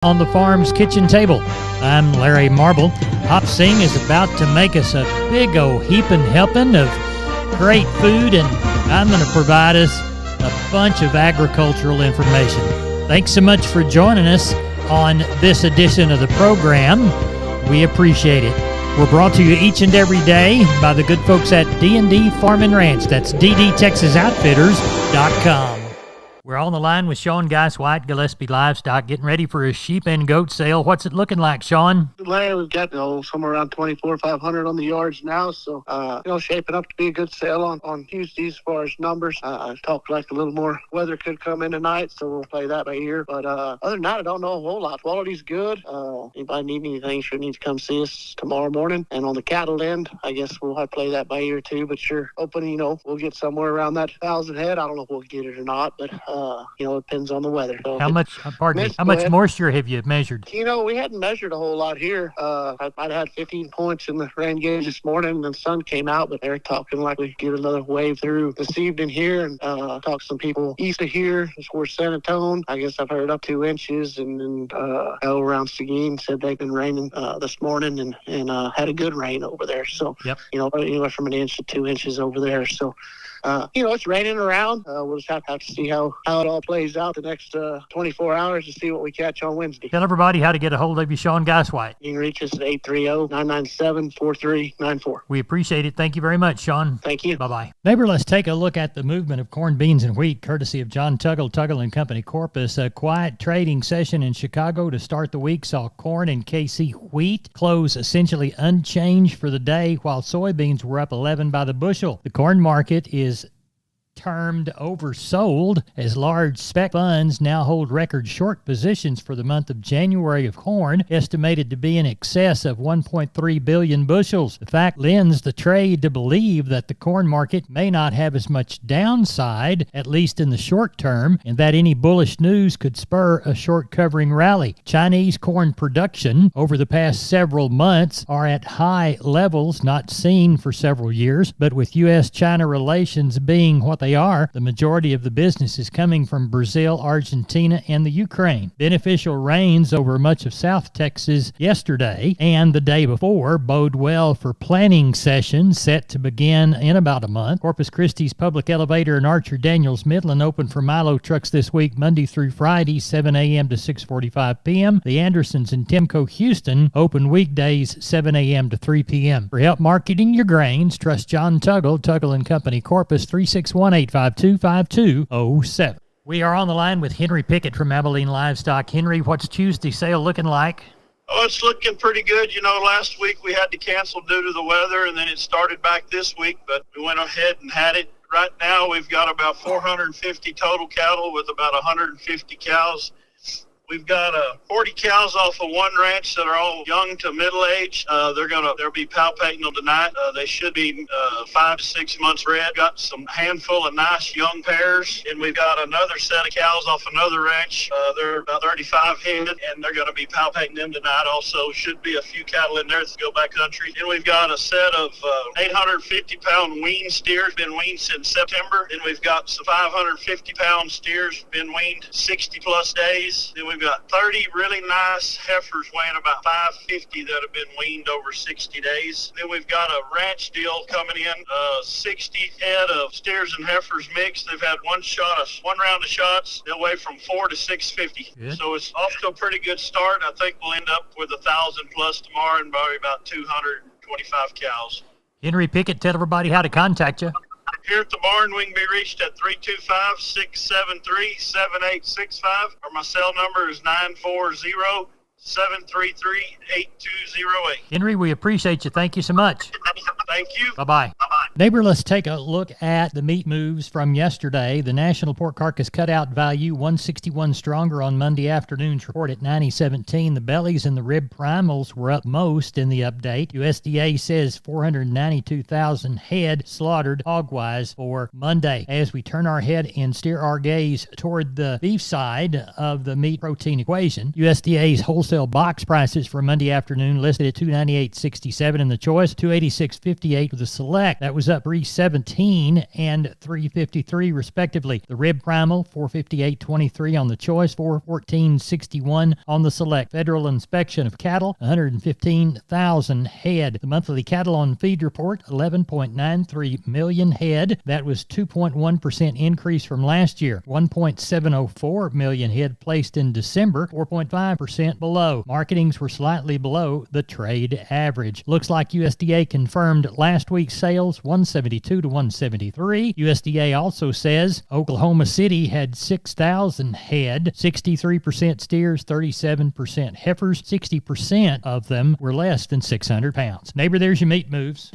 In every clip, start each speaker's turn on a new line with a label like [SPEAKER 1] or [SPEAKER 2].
[SPEAKER 1] On the farm's kitchen table. I'm Larry Marble. Hop Sing is about to make us a big old heaping helping of great food, and I'm going to provide us a bunch of agricultural information. Thanks so much for joining us on this edition of the program. We appreciate it. We're brought to you each and every day by the good folks at D&D Farm and Ranch. That's ddtexasoutfitters.com. We're on the line with Sean Geis White, Gillespie Livestock, getting ready for a sheep and goat sale. What's it looking like, Sean?
[SPEAKER 2] Larry, we've got somewhere around 24,500 on the yards now, so shaping up to be a good sale on Tuesday as far as numbers. I talked like a little more weather could come in tonight, so we'll play that by ear. But other than that, I don't know a whole lot. Quality's good. Anybody need anything, sure need to come see us tomorrow morning. And on the cattle end, I guess we'll have to play that by ear too. But sure, hoping we'll get somewhere around that 1,000 head. I don't know if we'll get it or not, but it depends on the weather. So
[SPEAKER 1] how much moisture have you measured?
[SPEAKER 2] We hadn't measured a whole lot here. I might have had 15 points in the rain gauge this morning, and the sun came out, but they're talking like we get another wave through this evening here, and talked to some people east of here, towards San Antonio. I guess I've heard up 2 inches, and around Seguin said they've been raining this morning, and had a good rain over there. So,
[SPEAKER 1] yep.
[SPEAKER 2] Anywhere from 1 inch to 2 inches over there. So, it's raining around. We'll just have to see how it all plays out the next 24 hours to see what we catch on Wednesday.
[SPEAKER 1] Tell everybody how to get a hold of you, Sean Geis White.
[SPEAKER 2] You can reach us at 830-997-4394.
[SPEAKER 1] We appreciate it. Thank you very much, Sean.
[SPEAKER 2] Thank you.
[SPEAKER 1] Bye-bye. Neighbor, let's take a look at the movement of corn, beans, and wheat, courtesy of John Tuggle and Company Corpus. A quiet trading session in Chicago to start the week saw corn and KC wheat close essentially unchanged for the day, while soybeans were up 11 by the bushel. The corn market is termed oversold, as large spec funds now hold record short positions for the month of January of corn, estimated to be in excess of 1.3 billion bushels. The fact lends the trade to believe that the corn market may not have as much downside, at least in the short term, and that any bullish news could spur a short covering rally. Chinese corn production over the past several months are at high levels not seen for several years, but with U.S.-China relations being what they are, the majority of the business is coming from Brazil, Argentina, and the Ukraine. Beneficial rains over much of South Texas yesterday and the day before bode well for planting sessions set to begin in about a month. Corpus Christi's Public Elevator and Archer Daniels Midland open for Milo trucks this week, Monday through Friday, 7 a.m. to 6:45 p.m. The Andersons and Timco Houston open weekdays, 7 a.m. to 3 p.m. For help marketing your grains, trust John Tuggle and Company Corpus, 361-852-5207. We are on the line with Henry Pickett from Abilene Livestock. Henry, what's Tuesday sale looking like?
[SPEAKER 3] Oh, it's looking pretty good. Last week we had to cancel due to the weather, and then it started back this week, but we went ahead and had it. Right now we've got about 450 total cattle with about 150 cows. We've got 40 cows off of one ranch that are all young to middle age. They'll be palpating them tonight. They should be 5 to 6 months red. Got some handful of nice young pairs, and we've got another set of cows off another ranch. They're about 35 head, and they're going to be palpating them tonight. Also, should be a few cattle in there to go back country. And we've got a set of 850-pound weaned steers, been weaned since September. Then we've got some 550-pound steers, been weaned 60-plus days. Then we've got 30 really nice heifers weighing about 550 that have been weaned over 60 days. Then we've got a ranch deal coming in, 60 head of steers and heifers mixed. They've had one round of shots. They'll weigh from 4 to 650.
[SPEAKER 1] Good.
[SPEAKER 3] So it's off to a pretty good start. I think we'll end up with 1,000 plus tomorrow and probably about 225 cows.
[SPEAKER 1] Henry Pickett, tell everybody how to contact you.
[SPEAKER 3] Here at the barn, we can be reached at 325-673-7865, or my cell number is 940-733-8208.
[SPEAKER 1] Henry, we appreciate you. Thank you so much.
[SPEAKER 3] Thank you.
[SPEAKER 1] Bye-bye. Neighbor, let's take a look at the meat moves from yesterday. The National Pork Carcass Cutout Value, 161 stronger on Monday afternoon's report at 90.17. The bellies and the rib primals were up most in the update. USDA says 492,000 head slaughtered hog-wise for Monday. As we turn our head and steer our gaze toward the beef side of the meat protein equation, USDA's wholesale box prices for Monday afternoon listed at $298.67 in the choice, $286.58 for the select. That was was up $3.17 and $3.53 respectively. The rib primal $458.23 on the choice, $414.61 on the select. Federal inspection of cattle 115,000 head. The monthly cattle on feed report 11.93 million head. That was 2.1% increase from last year. 1.704 million head placed in December, 4.5% below. Marketings were slightly below the trade average. Looks like USDA confirmed last week's sales 172 to 173. USDA also says Oklahoma City had 6,000 head, 63% steers, 37% heifers, 60% of them were less than 600 pounds. Neighbor, there's your meat moves.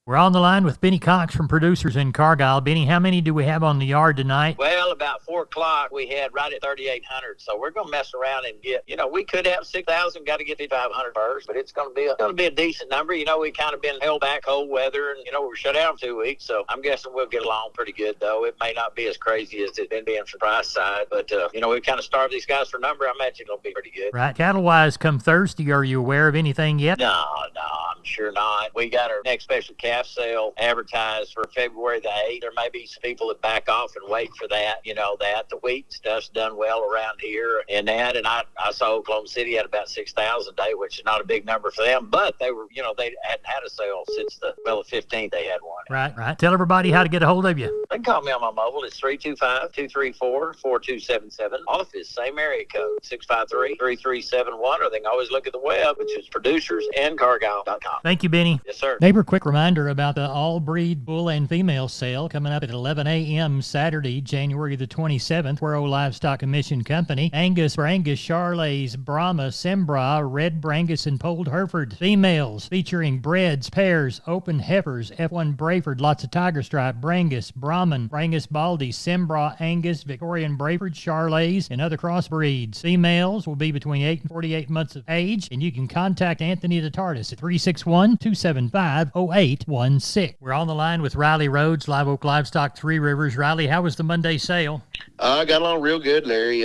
[SPEAKER 1] We're on the line with Benny Cox from Producers in Cargyle. Benny, how many do we have on the yard tonight?
[SPEAKER 4] Well, about 4 o'clock, we had right at 3,800. So we're going to mess around and get, we could have 6,000, got to get 5,500 first, but it's going to be a decent number. We kind of been held back cold weather and, we're shut down 2 weeks. So I'm guessing we'll get along pretty good, though. It may not be as crazy as it's been being from price side, but, we kind of starved these guys for number. I imagine it'll be pretty good.
[SPEAKER 1] Right. Cattle-wise, come Thursday, are you aware of anything yet?
[SPEAKER 4] No, I'm sure not. We got our next special calf sale advertised for February the 8th. There may be some people that back off and wait for that. The wheat stuff's done well around here and that. And I saw Oklahoma City had about 6,000 a day, which is not a big number for them, but they were, they hadn't had a sale since the 15th they had one.
[SPEAKER 1] Right. Tell everybody how to get a hold of you.
[SPEAKER 4] They can call me on my mobile. It's 325-234-4277. Office, same area code, 653-3371, or they can always look at the web, which is producersandcargyle.com.
[SPEAKER 1] Thank you, Benny.
[SPEAKER 4] Yes, sir.
[SPEAKER 1] Neighbor, quick reminder about the all-breed bull and female sale coming up at 11 a.m. Saturday, January the 27th, Cuero Livestock Commission Company. Angus, Brangus, Charolais, Brahma, Sembra, Red Brangus, and Polled Hereford. Females featuring breds, pairs, open heifers, F1 Brayford, lots of Tiger Stripe, Brangus, Brahman, Brangus Baldy, Sembra, Angus, Victorian Brayford, Charolais, and other crossbreeds. Females will be between 8 and 48 months of age, and you can contact Anthony DeTardis at 361-275-0816. We're on the line with Riley Rhodes, Live Oak Livestock, Three Rivers. Riley, how was the Monday sale?
[SPEAKER 5] I got along real good, Larry.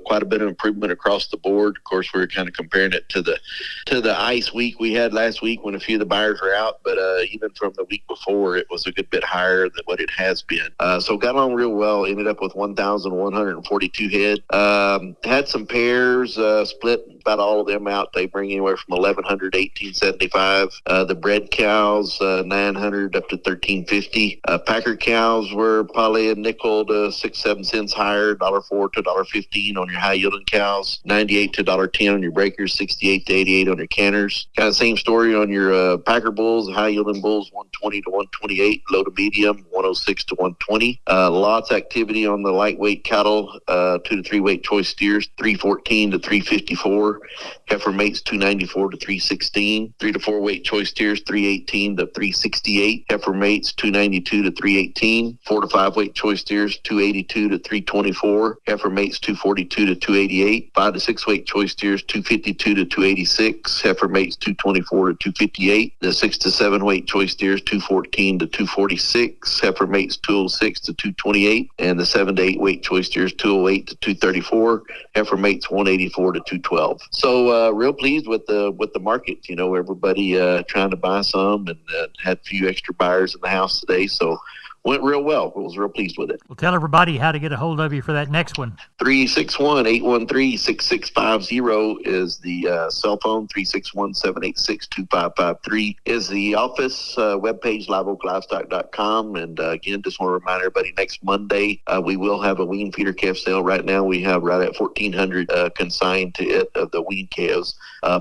[SPEAKER 5] Quite a bit of improvement across the board. Of course, we were kind of comparing it to the ice week we had last week when a few of the buyers were out. But even from the week before, it was a good bit higher than what it has been. So got along real well. Ended up with 1,142 head. Had some pairs split about all of them out. They bring anywhere from 1,100 to 1,875. The bred cows 900 up to 1,350. Packer cows were probably a nickel to 6-7 cents higher, $1.04 to $1.15 on your high yielding cows, 98 to $1.10 on your breakers, 68 to 88 on your canners. Kind of same story on your Packer bulls, high yielding bulls, 120 to 128, low to medium, 106 to 120. Lots of activity on the lightweight cattle, 2 to 3 weight choice steers, 314 to 354. Heifer mates 294 to 316. 3 to 4 weight choice steers 318 to 368. Heifer mates 292 to 318. 4 to 5 weight choice steers 282 to 324. Heifer mates 242 to 288. 5 to 6 weight choice steers 252 to 286. Heifer mates 224 to 258. The 6 to 7 weight choice steers 214 to 246. Heifer mates 206 to 228. And the 7 to 8 weight choice steers 208 to 234. Heifer mates 184 to 212. So real pleased with the market. Everybody trying to buy some, and had a few extra buyers in the house today. So went real well. I was real pleased with it.
[SPEAKER 1] Well, tell everybody how to get a hold of you for that next one.
[SPEAKER 5] 361-813-6650 is the cell phone. 361-786-2553 is the office webpage, liveoaklivestock.com. And again, just want to remind everybody, next Monday, we will have a wean feeder calf sale. Right now, we have right at 1,400 consigned to it of the wean calves,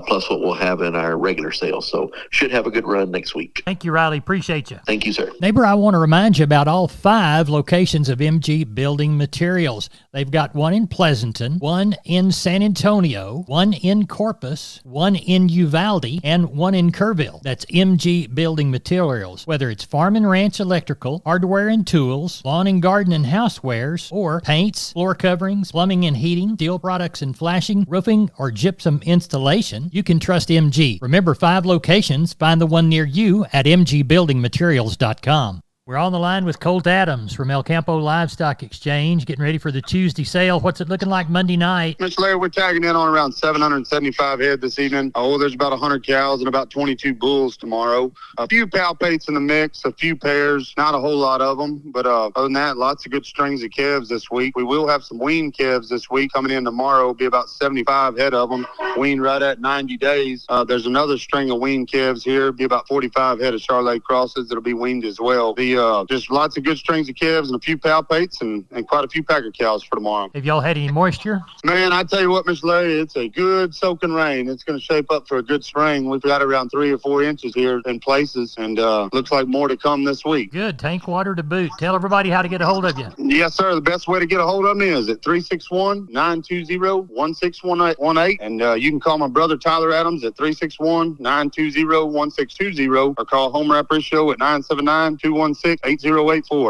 [SPEAKER 5] plus what we'll have in our regular sale. So should have a good run next week.
[SPEAKER 1] Thank you, Riley. Appreciate you.
[SPEAKER 5] Thank you, sir.
[SPEAKER 1] Neighbor, I want to remind you about all 5 locations of MG Building Materials. They've got one in Pleasanton, one in San Antonio, one in Corpus, one in Uvalde, and one in Kerrville. That's MG Building Materials. Whether it's farm and ranch electrical, hardware and tools, lawn and garden and housewares, or paints, floor coverings, plumbing and heating, steel products and flashing, roofing, or gypsum installation, you can trust MG. Remember, 5 locations. Find the one near you at mgbuildingmaterials.com. We're on the line with Colt Adams from El Campo Livestock Exchange, getting ready for the Tuesday sale. What's it looking like Monday night?
[SPEAKER 6] Mr. Larry, we're tagging in on around 775 head this evening. There's about 100 cows and about 22 bulls tomorrow. A few palpates in the mix, a few pairs, not a whole lot of them. But other than that, lots of good strings of calves this week. We will have some wean calves this week coming in tomorrow. Be about 75 head of them, weaned right at 90 days. There's another string of wean calves here. Be about 45 head of Charolais crosses that'll be weaned as well. Just lots of good strings of calves and a few palpates and quite a few packer cows for tomorrow.
[SPEAKER 1] Have y'all had any moisture?
[SPEAKER 6] Man, I tell you what, Mr. Larry, it's a good soaking rain. It's going to shape up for a good spring. We've got around 3 or 4 inches here in places, and looks like more to come this week.
[SPEAKER 1] Good. Tank water to boot. Tell everybody how to get a hold of you.
[SPEAKER 6] Yes, sir. The best way to get a hold of me is at 361-920-1618. And you can call my brother Tyler Adams at 361-920-1620 or call Homer Apparel Show at 979-216-8084.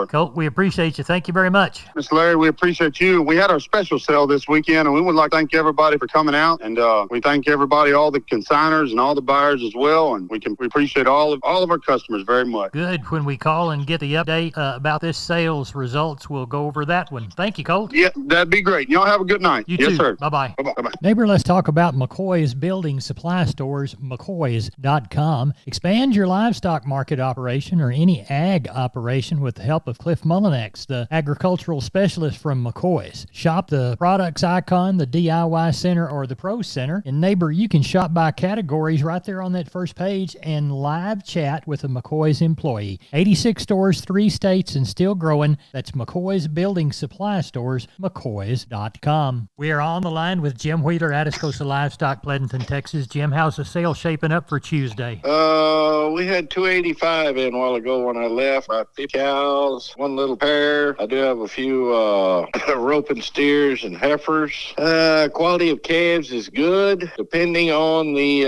[SPEAKER 1] Colt, we appreciate you. Thank you very much.
[SPEAKER 6] Mr. Larry, we appreciate you. We had our special sale this weekend, and we would like to thank everybody for coming out. And we thank everybody, all the consigners and all the buyers as well. And we appreciate all of our customers very much.
[SPEAKER 1] Good. When we call and get the update about this sales results, we'll go over that one. Thank you, Colt.
[SPEAKER 6] Yeah, that'd be great. Y'all have a good night.
[SPEAKER 1] You
[SPEAKER 6] yes,
[SPEAKER 1] too.
[SPEAKER 6] Sir.
[SPEAKER 1] Bye-bye.
[SPEAKER 6] Bye-bye.
[SPEAKER 1] Neighbor, let's talk about McCoy's Building Supply Stores, McCoys.com. Expand your livestock market operation or any ag operation with the help of Cliff Mullinex, the agricultural specialist from McCoy's. Shop the products icon, the DIY Center, or the Pro Center. And neighbor, you can shop by categories right there on that first page and live chat with a McCoy's employee. 86 stores, 3 states, and still growing. That's McCoy's Building Supply Stores, McCoys.com. We are on the line with Jim Wheeler, Atascosa Livestock, Pleasanton, Texas. Jim, how's the sale shaping up for Tuesday?
[SPEAKER 7] We had 285 in a while ago when I left. About 50 cows, 1 little pair. I do have a few roping steers and heifers. Quality of calves is good. Depending on the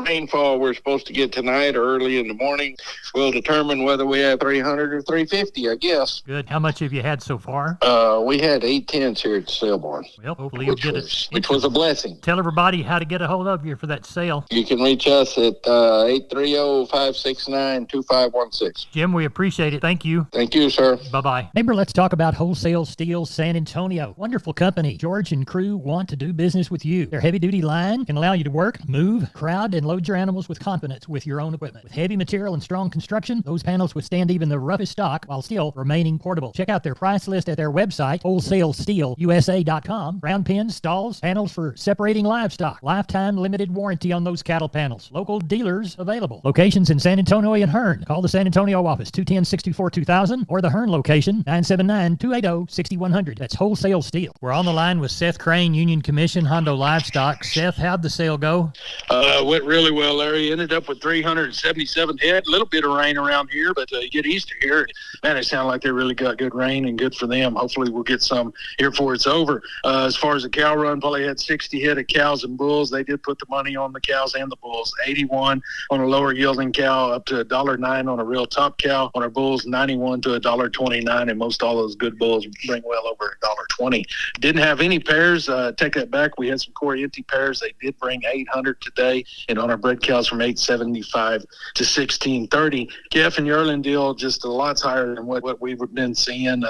[SPEAKER 7] rainfall we're supposed to get tonight or early in the morning, will determine whether we have 300 or 350, I guess.
[SPEAKER 1] Good. How much have you had so far?
[SPEAKER 7] We had 8 tens here at the sale barn.
[SPEAKER 1] Well, hopefully you'll get it.
[SPEAKER 7] Which was a blessing.
[SPEAKER 1] Tell everybody how to get a hold of you for that sale.
[SPEAKER 7] You can reach us at 830-569-2516.
[SPEAKER 1] Jim, we appreciate it. Thank you.
[SPEAKER 7] Thank you, sir.
[SPEAKER 1] Bye-bye. Neighbor, let's talk about Wholesale Steel San Antonio. Wonderful company. George and crew want to do business with you. Their heavy-duty line can allow you to work, move, crowd, and load your animals with confidence with your own equipment. With heavy material and strong construction, those panels withstand even the roughest stock while still remaining portable. Check out their price list at their website, wholesalesteelusa.com. Round pins, stalls, panels for separating livestock. Lifetime limited warranty on those cattle panels. Local dealers available. Locations in San Antonio and Hearn. Call the San Antonio office, 210-624-2000, or the Hearn location, 979-280-6100. That's Wholesale Steel. We're on the line with Seth Crane, Union Commission, Hondo Livestock. Seth, how'd the sale go?
[SPEAKER 8] Went really well, Larry. Ended up with 377 head. A little bit of rain around here, but you get Easter here. Man, it sounded like they really got good rain and good for them. Hopefully we'll get some here before it's over. As far as the cow run, probably had 60 head of cows and bulls. They did put the money on the cows and the bulls. 81 on a lower yielding cow, up to $1.09 on a real top cow. On our bulls, 91 to $1.29, and most all those good bulls bring well over $1.20. Didn't have any pairs. Take that back. We had some Corriente pairs. They did bring 800 today, and on our bred cows from 875 to 1630. Calf and yearling deal just a lot higher than what we've been seeing.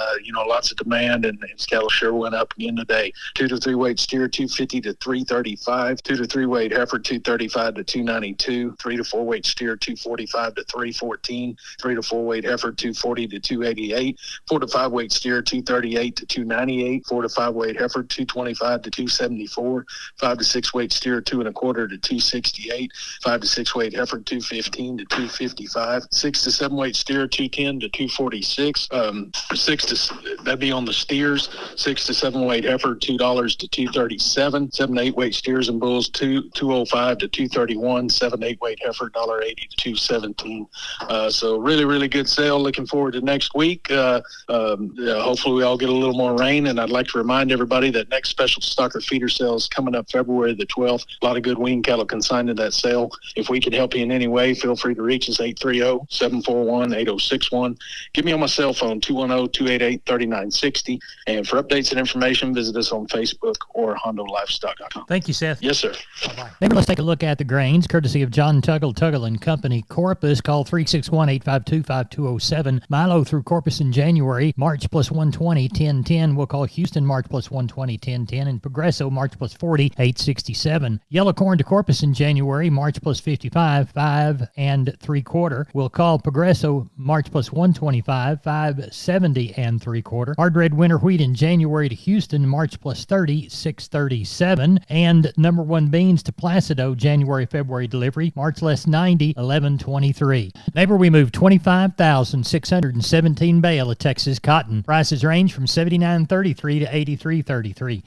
[SPEAKER 8] Lots of demand, and cattle sure went up again today. 2 to 3 weight steer, 250 to 335. 2 to 3 weight heifer, 235 to 292. 3 to 4 weight steer, 245 to 314. 3 to 4 weight heifer, 240 to 288. 4 to 5 weight steer, 238 to 298. 4 to 5 weight heifer, 225 to 274. 5 to 6 weight steer, 2 1/4 to 268. 5 to 6 weight heifer, 215 to 255. 6 to 7 weight steer, 210 to 246. That'd be on the steers. 6 to 7 weight heifer, $2 to 237. 7 to 8 weight steers and bulls, 205 to 231. 7 to 8 weight heifer, $1.80 to 217. So really good sale. Looking forward to next week. Hopefully we all get a little more rain, and I'd like to remind everybody that next special stocker feeder sale is coming up February the 12th. A lot of good wean cattle consigned to that sale. If we can help you in any way, feel free to reach us, 830-741-8061. Get me on my cell phone, 210-288-3960. And for updates and information, visit us on Facebook or HondoLivestock.com.
[SPEAKER 1] Thank you, Seth.
[SPEAKER 8] Yes, sir.
[SPEAKER 1] Bye-bye. Maybe let's take a look at the grains, courtesy of John Tuggle and Company. Company Corpus. Call 361-852-5207. Milo through Corpus in January, March plus 120, 1010. We'll call Houston March plus 120, 1010. And Progresso March plus 40, 867. Yellow corn to Corpus in January, March plus 55, 5 3/4. We'll call Progresso March plus 125, 570 3/4. Hard red winter wheat in January to Houston, March plus 30, 637. And number one beans to Placido, January, February delivery, March less 90, 1123. Neighbor, we moved 25,617 bale of Texas cotton. Prices range from $79.33 to $83.33.